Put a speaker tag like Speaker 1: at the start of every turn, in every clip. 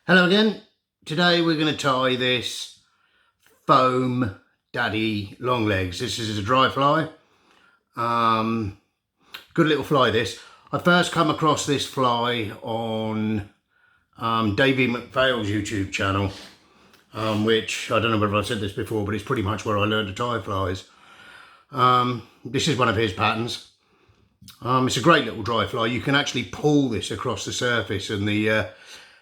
Speaker 1: Hello again. Today we're going to tie this foam daddy long legs. This is a dry fly. Good little fly this. I first come across this fly on Davey McPhail's YouTube channel, which I don't know whether I've said this before, but it's pretty much where I learned to tie flies. This is one of his patterns. It's a great little dry fly. You can actually pull this across the surface, and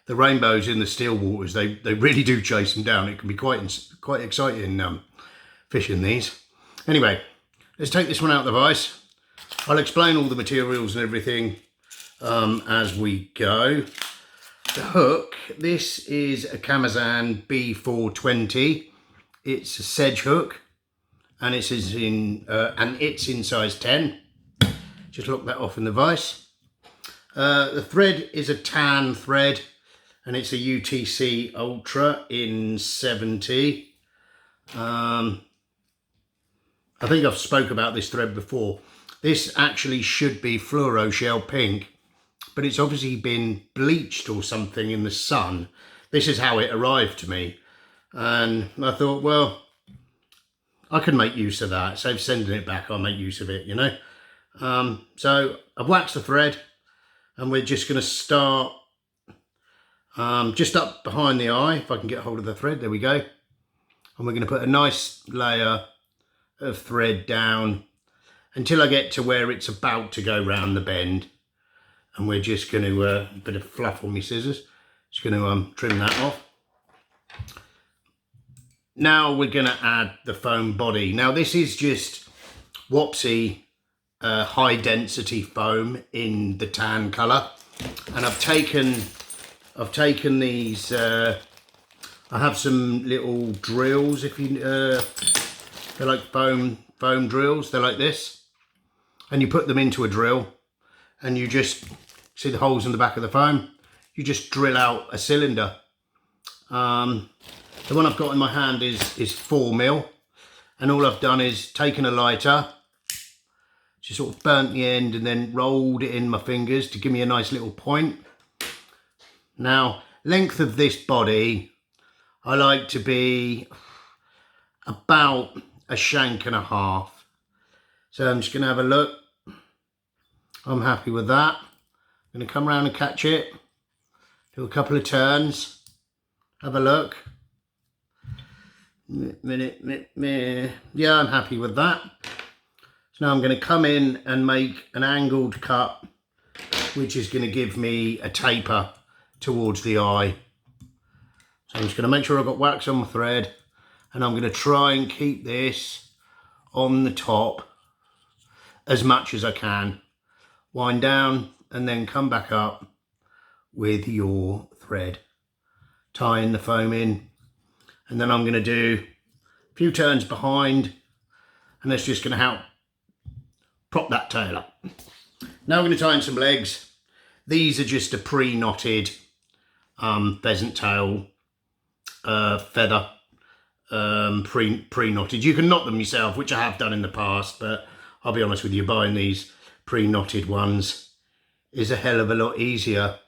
Speaker 1: the rainbows in the still waters, they really do chase them down. It can be quite exciting fishing these. Anyway, let's take this one out of the vise. I'll explain all the materials and everything as we go. The hook, this is a Camazan B420. It's a sedge hook, and it's in size 10. Just lock that off in the vise. The thread is a tan thread, and it's a UTC Ultra in 70. I think I've spoke about this thread before. This actually should be fluoro shell pink, but it's obviously been bleached or something in the sun. This is how it arrived to me. And I thought, well, I can make use of that. So sending it back, I'll make use of it, you know. So I've waxed the thread, and we're just going to start just up behind the eye, if I can get hold of the thread. There we go. And we're going to put a nice layer of thread down until I get to where it's about to go round the bend. And we're just going to, a bit of fluff on my scissors, just going to trim that off. Now we're going to add the foam body. Now this is just Wapsi high density foam in the tan colour, and I've taken these. I have some little drills. If you they're like foam drills. They're like this, and you put them into a drill, and you just see the holes in the back of the foam. You just drill out a cylinder. The one I've got in my hand is 4mm, and all I've done is taken a lighter, just sort of burnt the end, and then rolled it in my fingers to give me a nice little point. Now, length of this body, I like to be about a shank and a half. So I'm just going to have a look. I'm happy with that. I'm going to come around and catch it, do a couple of turns, have a look. Yeah, I'm happy with that. So now I'm going to come in and make an angled cut, which is going to give me a taper towards the eye. So I'm just going to make sure I've got wax on my thread, and I'm going to try and keep this on the top as much as I can. Wind down and then come back up with your thread, tying the foam in, and then I'm going to do a few turns behind, and that's just going to help prop that tail up. Now I'm going to tie in some legs. These are just a pre-knotted pheasant tail feather, pre-knotted. You can knot them yourself, which I have done in the past, but I'll be honest with you, buying these pre-knotted ones is a hell of a lot easier.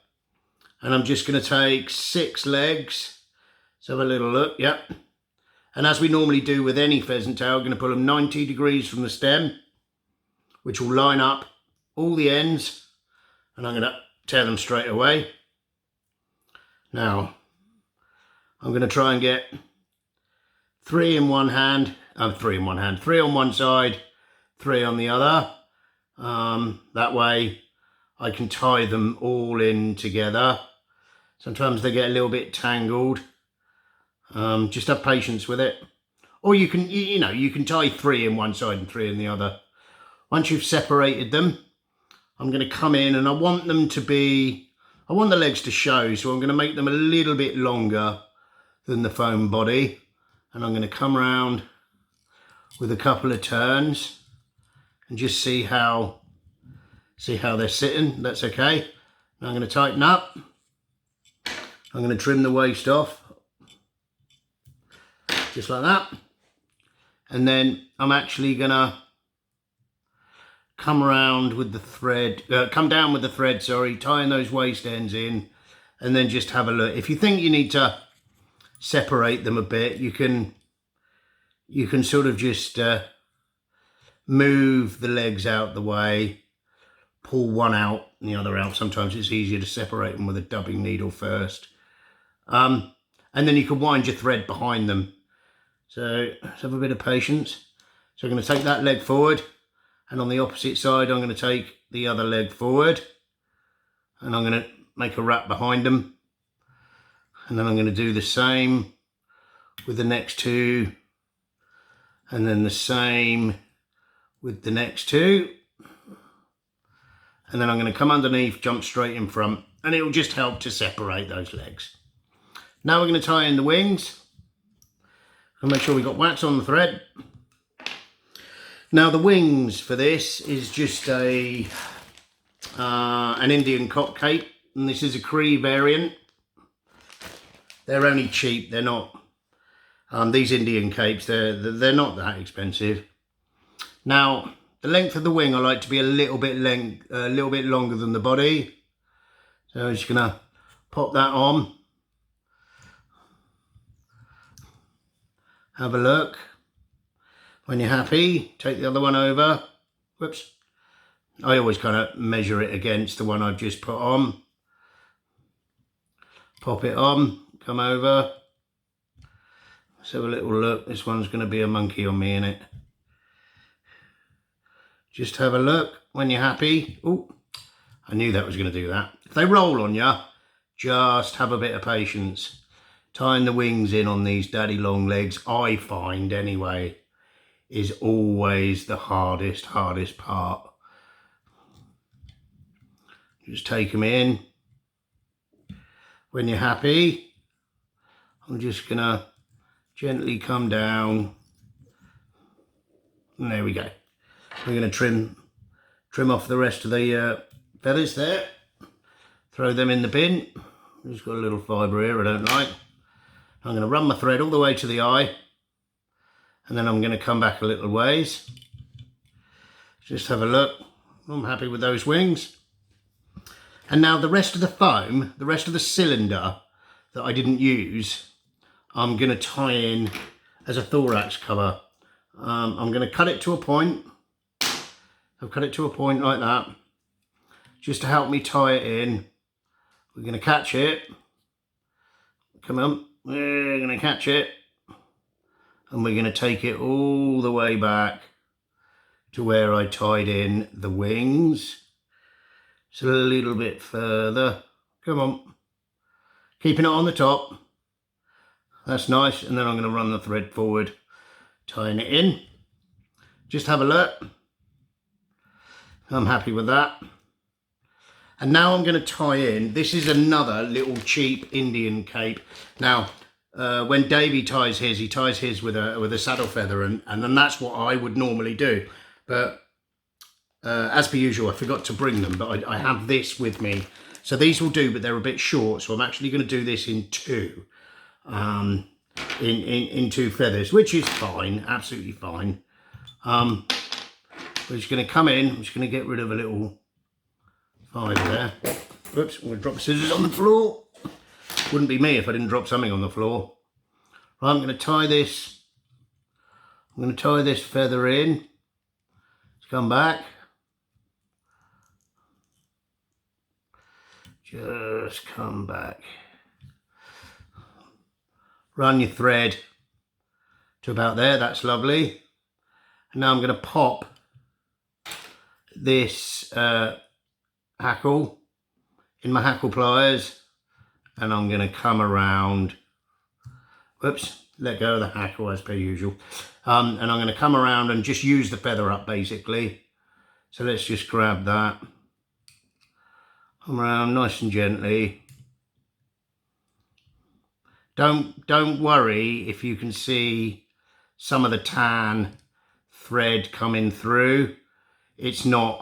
Speaker 1: And I'm just going to take 6 legs. Let's have a little look. Yep. And as we normally do with any pheasant tail, I'm going to put them 90 degrees from the stem, which will line up all the ends, and I'm going to tear them straight away. Now, I'm going to try and get 3 on one side, 3 on the other. That way I can tie them all in together. Sometimes they get a little bit tangled. Just have patience with it. Or you can, you can tie 3 in one side and 3 in the other. Once you've separated them, I'm going to come in, and I want the legs to show, so I'm going to make them a little bit longer than the foam body. And I'm going to come around with a couple of turns and just see how they're sitting. That's okay. Now I'm going to tighten up. I'm going to trim the waist off, just like that. And then I'm actually going to come around with the thread, come down with the thread, sorry, tying those waist ends in, and then just have a look. If you think you need to separate them a bit, you can sort of just move the legs out the way, pull one out and the other out. Sometimes it's easier to separate them with a dubbing needle first. And then you can wind your thread behind them. So let's have a bit of patience. So I'm going to take that leg forward, and on the opposite side I'm going to take the other leg forward, and I'm going to make a wrap behind them, and then I'm going to do the same with the next two, and then the same with the next two, and then I'm going to come underneath, jump straight in front, and it will just help to separate those legs. Now we're going to tie in the wings and make sure we got wax on the thread. Now the wings for this is just an Indian cock cape, and this is a Cree variant. They're only cheap. They're not these Indian capes. They're not that expensive. Now the length of the wing I like to be a little bit longer than the body. So I'm just gonna pop that on. Have a look. When you're happy, take the other one over. Whoops. I always kind of measure it against the one I've just put on. Pop it on, come over. Let's have a little look. This one's going to be a monkey on me, innit? Just have a look when you're happy. Oh, I knew that was going to do that. If they roll on you, just have a bit of patience. Tying the wings in on these daddy long legs, I find anyway, is always the hardest part. Just take them in. When you're happy, I'm just gonna gently come down, and there we go. We're gonna trim off the rest of the feathers there. Throw them in the bin. Just got a little fibre here I don't like. I'm gonna run my thread all the way to the eye, and then I'm going to come back a little ways. Just have a look. I'm happy with those wings. And now the rest of the foam, the rest of the cylinder that I didn't use, I'm going to tie in as a thorax cover. I'm going to cut it to a point. I've cut it to a point like that, just to help me tie it in. We're going to catch it. Come on, we're going to catch it. And we're going to take it all the way back to where I tied in the wings. Just a little bit further. Come on. Keeping it on the top. That's nice. And then I'm going to run the thread forward, tying it in. Just have a look. I'm happy with that. And now I'm going to tie in. This is another little cheap Indian cape. Now, when Davey ties his, he ties his with a saddle feather, and then that's what I would normally do. But as per usual, I forgot to bring them, but I have this with me. So these will do, but they're a bit short. So I'm actually going to do this in two, in two feathers, which is fine, absolutely fine. We're just going to come in. I'm just going to get rid of a little fibre there. Whoops, I'm going to drop the scissors on the floor. Wouldn't be me if I didn't drop something on the floor. Right, I'm going to tie this. I'm going to tie this feather in. Let's come back. Just come back. Run your thread to about there. That's lovely. And now I'm going to pop this hackle in my hackle pliers. And I'm going to come around, whoops, let go of the hackle as per usual. And I'm going to come around and just use the feather up basically. So let's just grab that. Come around nice and gently. Don't worry if you can see some of the tan thread coming through. It's not,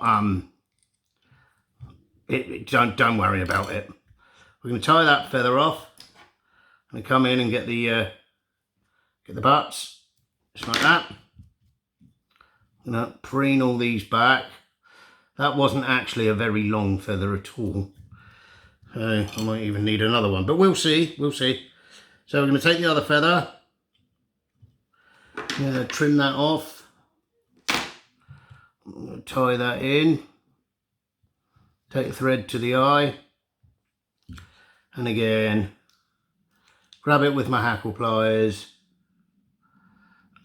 Speaker 1: don't worry about it. We're going to tie that feather off. I'm going to come in and get the butts, just like that. I'm going to preen all these back. That wasn't actually a very long feather at all. I might even need another one, but we'll see, we'll see. So we're going to take the other feather, trim that off, I'm going to tie that in, take the thread to the eye, and again, grab it with my hackle pliers,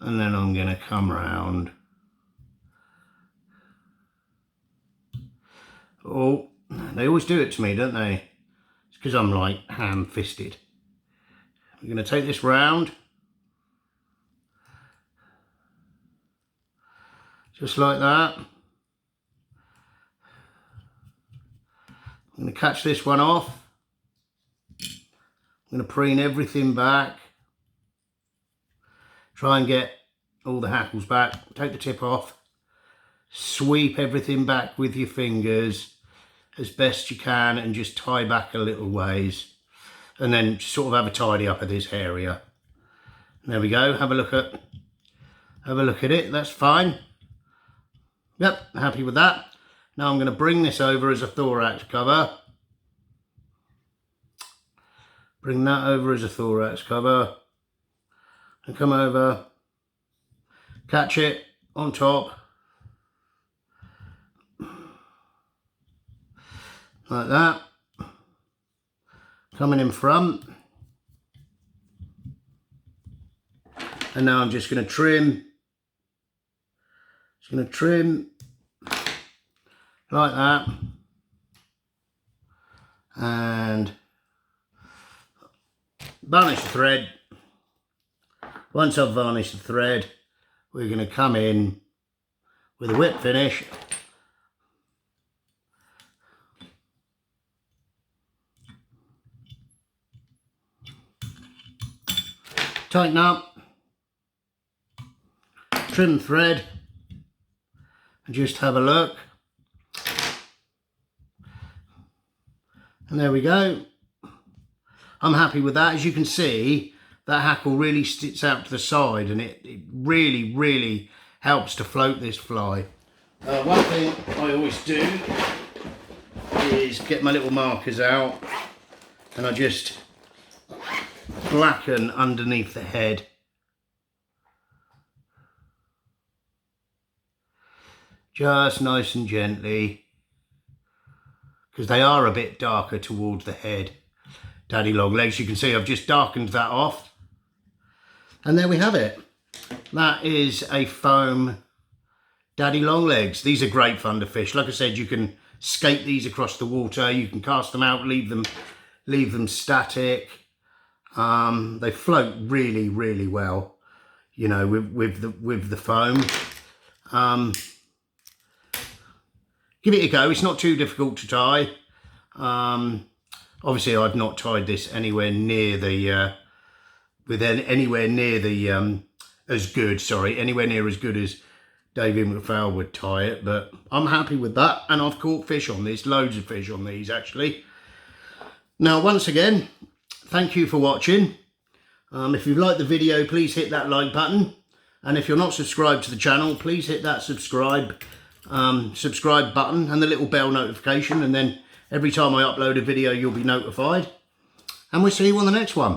Speaker 1: and then I'm going to come round. Oh, they always do it to me, don't they? It's because I'm like ham-fisted. I'm going to take this round, just like that. I'm going to catch this one off. I'm going to preen everything back. Try and get all the hackles back. Take the tip off. Sweep everything back with your fingers as best you can and just tie back a little ways. And then sort of have a tidy up of this area. There we go. Have a look at it. That's fine. Yep, happy with that. Now I'm going to bring this over as a thorax cover. Bring that over as a thorax cover. And come over. Catch it on top. Like that. Coming in front. And now I'm just going to trim. Just going to trim like that. And varnish the thread. Once I've varnished the thread, we're going to come in with a whip finish. Tighten up, trim thread, and just have a look. And there we go. I'm happy with that. As you can see, that hackle really sticks out to the side, and it really, really helps to float this fly. One thing I always do is get my little markers out, and I just blacken underneath the head. Just nice and gently, because they are a bit darker towards the head. Daddy Longlegs, you can see I've just darkened that off. And there we have it. That is a foam Daddy Longlegs. These are great fun to fish. Like I said, you can skate these across the water. You can cast them out, leave them static. They float really, really well, you know, with the foam. Give it a go. It's not too difficult to tie. Obviously, I've not tied this anywhere near the anywhere near as good as David McPhail would tie it, but I'm happy with that, and I've caught fish on this, loads of fish on these actually. Now, once again, thank you for watching. If you've liked the video, please hit that like button, and if you're not subscribed to the channel, please hit that subscribe button and the little bell notification, and then every time I upload a video, you'll be notified, and we'll see you on the next one.